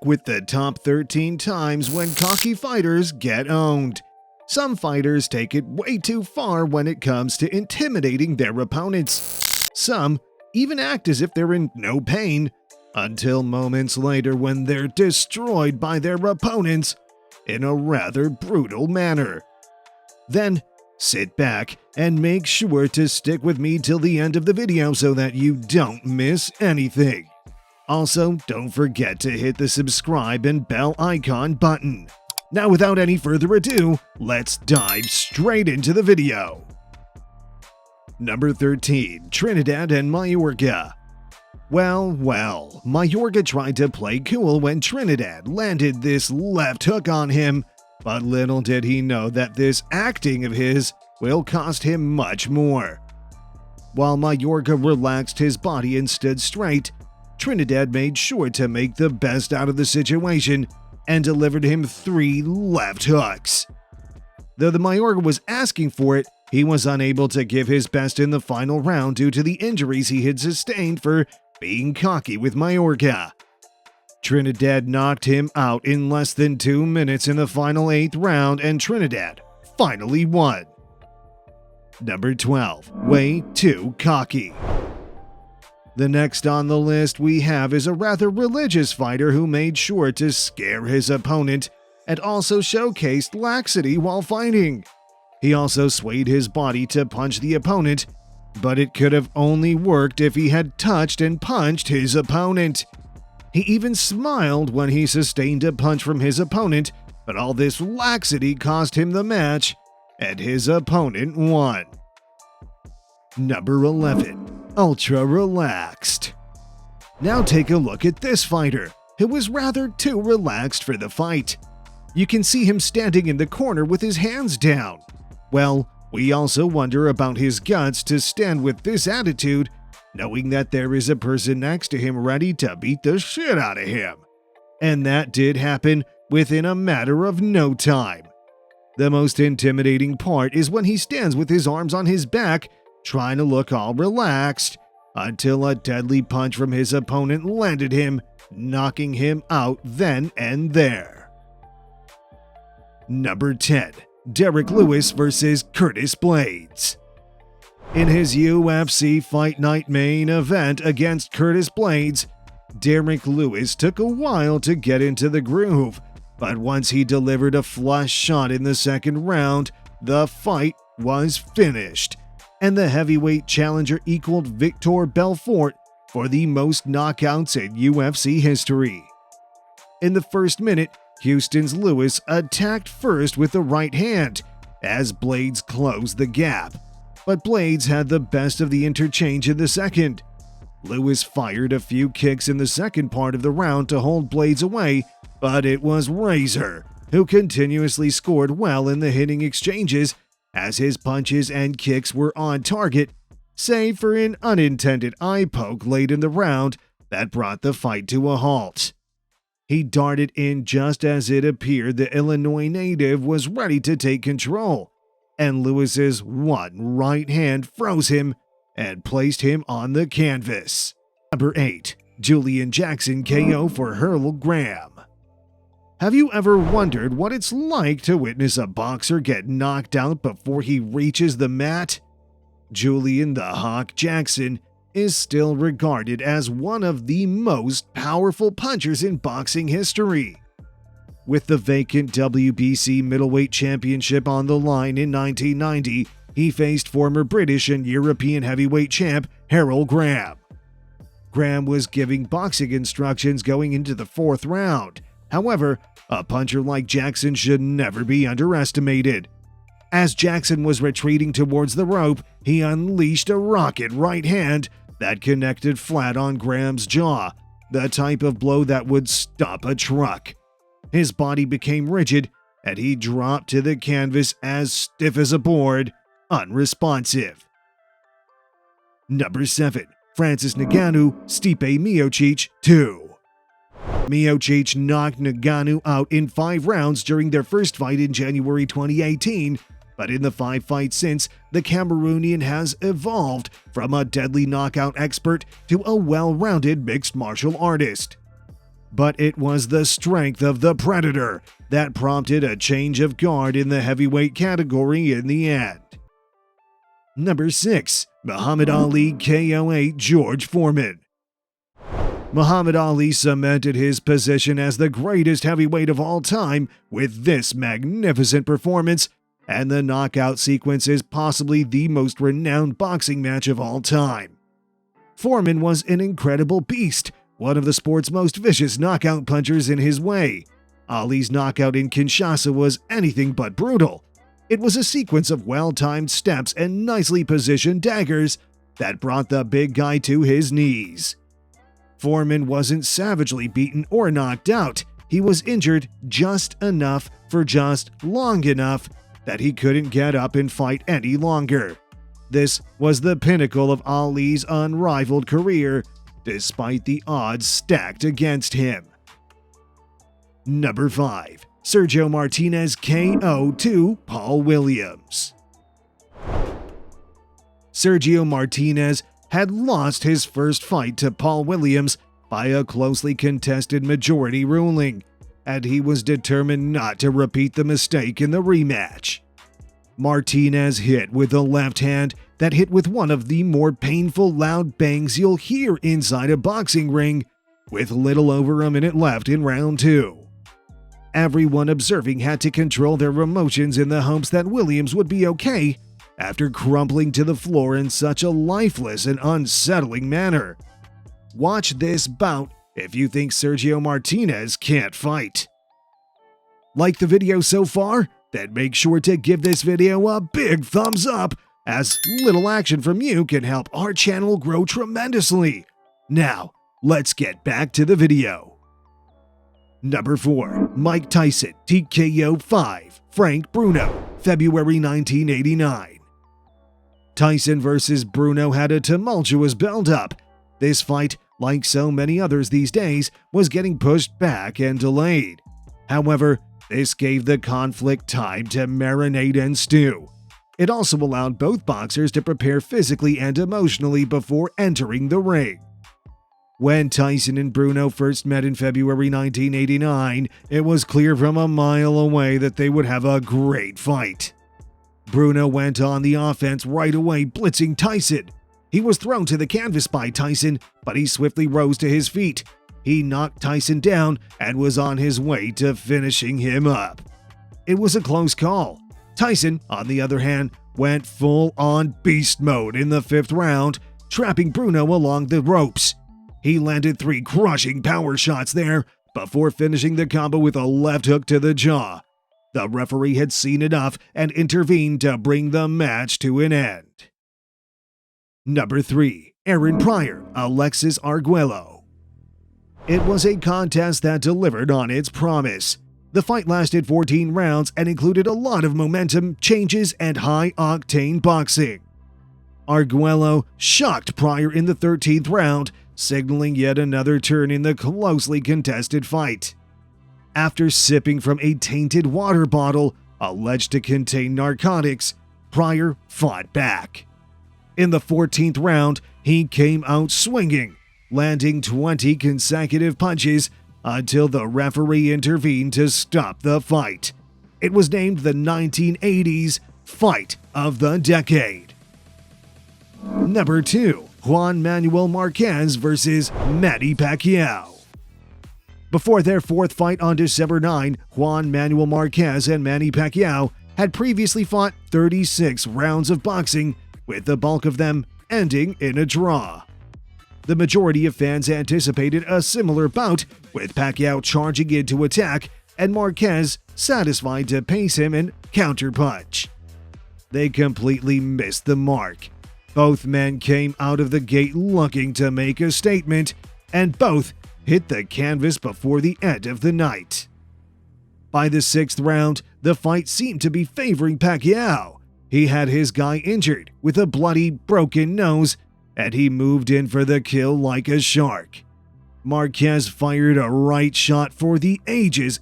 with the top 13 times when cocky fighters get owned. Some fighters take it way too far when it comes to intimidating their opponents. Some even act as if they're in no pain, until moments later when they're destroyed by their opponents in a rather brutal manner. Then, sit back and make sure to stick with me till the end of the video so that you don't miss anything. Also, don't forget to hit the subscribe and bell icon button. Now, without any further ado, let's dive straight into the video. Number 13. Trinidad and Mayorga. Well, Mayorga tried to play cool when Trinidad landed this left hook on him, but little did he know that this acting of his will cost him much more. While Mayorga relaxed his body and stood straight, Trinidad made sure to make the best out of the situation and delivered him 3 left hooks. Though the Mayorga was asking for it, he was unable to give his best in the final round due to the injuries he had sustained for being cocky with Mayorga. Trinidad knocked him out in less than 2 minutes in the final 8th round, and Trinidad finally won. Number 12. Way too cocky. The next on the list we have is a rather religious fighter who made sure to scare his opponent and also showcased laxity while fighting. He also swayed his body to punch the opponent, but it could have only worked if he had touched and punched his opponent. He even smiled when he sustained a punch from his opponent, but all this laxity cost him the match, and his opponent won. Number 11. Ultra relaxed. Now take a look at this fighter, who was rather too relaxed for the fight. You can see him standing in the corner with his hands down. Well, we also wonder about his guts to stand with this attitude, knowing that there is a person next to him ready to beat the shit out of him. And that did happen within a matter of no time. The most intimidating part is when he stands with his arms on his back, trying to look all relaxed, until a deadly punch from his opponent landed him, knocking him out then and there. Number 10. Derrick Lewis vs. Curtis Blaydes. In his UFC Fight Night main event against Curtis Blaydes, Derrick Lewis took a while to get into the groove, but once he delivered a flush shot in the second round, the fight was finished, and the heavyweight challenger equaled Victor Belfort for the most knockouts in UFC history. In the first minute, Houston's Lewis attacked first with the right hand as Blaydes closed the gap, but Blaydes had the best of the interchange in the second. Lewis fired a few kicks in the second part of the round to hold Blaydes away, but it was Razor who continuously scored well in the hitting exchanges as his punches and kicks were on target, save for an unintended eye poke late in the round that brought the fight to a halt. He darted in just as it appeared the Illinois native was ready to take control, and Lewis's one right hand froze him and placed him on the canvas. Number 8. Julian Jackson KO for Herl Graham. Have you ever wondered what it's like to witness a boxer get knocked out before he reaches the mat? Julian the Hawk Jackson is still regarded as one of the most powerful punchers in boxing history. With the vacant WBC middleweight championship on the line in 1990, he faced former British and European heavyweight champ Herl Graham. Graham was giving boxing instructions going into the 4th round. However, a puncher like Jackson should never be underestimated. As Jackson was retreating towards the rope, he unleashed a rocket right hand that connected flat on Graham's jaw, the type of blow that would stop a truck. His body became rigid, and he dropped to the canvas as stiff as a board, unresponsive. Number 7. Francis Ngannou, Stipe Miocic 2. Miocic knocked Ngannou out in 5 rounds during their first fight in January 2018, but in the 5 fights since, the Cameroonian has evolved from a deadly knockout expert to a well-rounded mixed martial artist. but it was the strength of the Predator that prompted a change of guard in the heavyweight category in the end. Number 6. Muhammad Ali KO8 George Foreman. Muhammad Ali cemented his position as the greatest heavyweight of all time with this magnificent performance, and the knockout sequence is possibly the most renowned boxing match of all time. Foreman was an incredible beast, one of the sport's most vicious knockout punchers in his way. Ali's knockout in Kinshasa was anything but brutal. It was a sequence of well-timed steps and nicely positioned daggers that brought the big guy to his knees. Foreman wasn't savagely beaten or knocked out. He was injured just enough for just long enough that he couldn't get up and fight any longer. This was the pinnacle of Ali's unrivaled career, despite the odds stacked against him. Number 5. Sergio Martinez KO to Paul Williams. Sergio Martinez had lost his first fight to Paul Williams by a closely contested majority ruling, and he was determined not to repeat the mistake in the rematch. Martinez hit with a left hand that hit with one of the more painful loud bangs you'll hear inside a boxing ring, with little over a minute left in round 2. Everyone observing had to control their emotions in the hopes that Williams would be okay after crumpling to the floor in such a lifeless and unsettling manner. Watch this bout if you think Sergio Martinez can't fight. Like the video so far? Then make sure to give this video a big thumbs up, as little action from you can help our channel grow tremendously. Now, let's get back to the video. Number 4. Mike Tyson TKO 5 Frank Bruno, February 1989. Tyson vs. Bruno had a tumultuous build-up. This fight, like so many others these days, was getting pushed back and delayed. However, this gave the conflict time to marinate and stew. It also allowed both boxers to prepare physically and emotionally before entering the ring. When Tyson and Bruno first met in February 1989, it was clear from a mile away that they would have a great fight. Bruno went on the offense right away, blitzing Tyson. He was thrown to the canvas by Tyson, but he swiftly rose to his feet. He knocked Tyson down and was on his way to finishing him up. It was a close call. Tyson, on the other hand, went full-on beast mode in the 5th round, trapping Bruno along the ropes. He landed 3 crushing power shots there before finishing the combo with a left hook to the jaw. The referee had seen enough and intervened to bring the match to an end. Number 3. Aaron Pryor, Alexis Arguello. It was a contest that delivered on its promise. The fight lasted 14 rounds and included a lot of momentum, changes, and high-octane boxing. Arguello shocked Pryor in the 13th round, signaling yet another turn in the closely contested fight. After sipping from a tainted water bottle alleged to contain narcotics, Pryor fought back. In the 14th round, he came out swinging, landing 20 consecutive punches until the referee intervened to stop the fight. It was named the 1980s Fight of the Decade. Number 2. Juan Manuel Marquez vs. Manny Pacquiao. Before their 4th fight on December 9, Juan Manuel Marquez and Manny Pacquiao had previously fought 36 rounds of boxing, with the bulk of them ending in a draw. The majority of fans anticipated a similar bout, with Pacquiao charging in to attack and Marquez satisfied to pace him and counterpunch. They completely missed the mark. Both men came out of the gate looking to make a statement, and both hit the canvas before the end of the night. By the 6th round, the fight seemed to be favoring Pacquiao. He had his guy injured with a bloody, broken nose, and he moved in for the kill like a shark. Marquez fired a right shot for the ages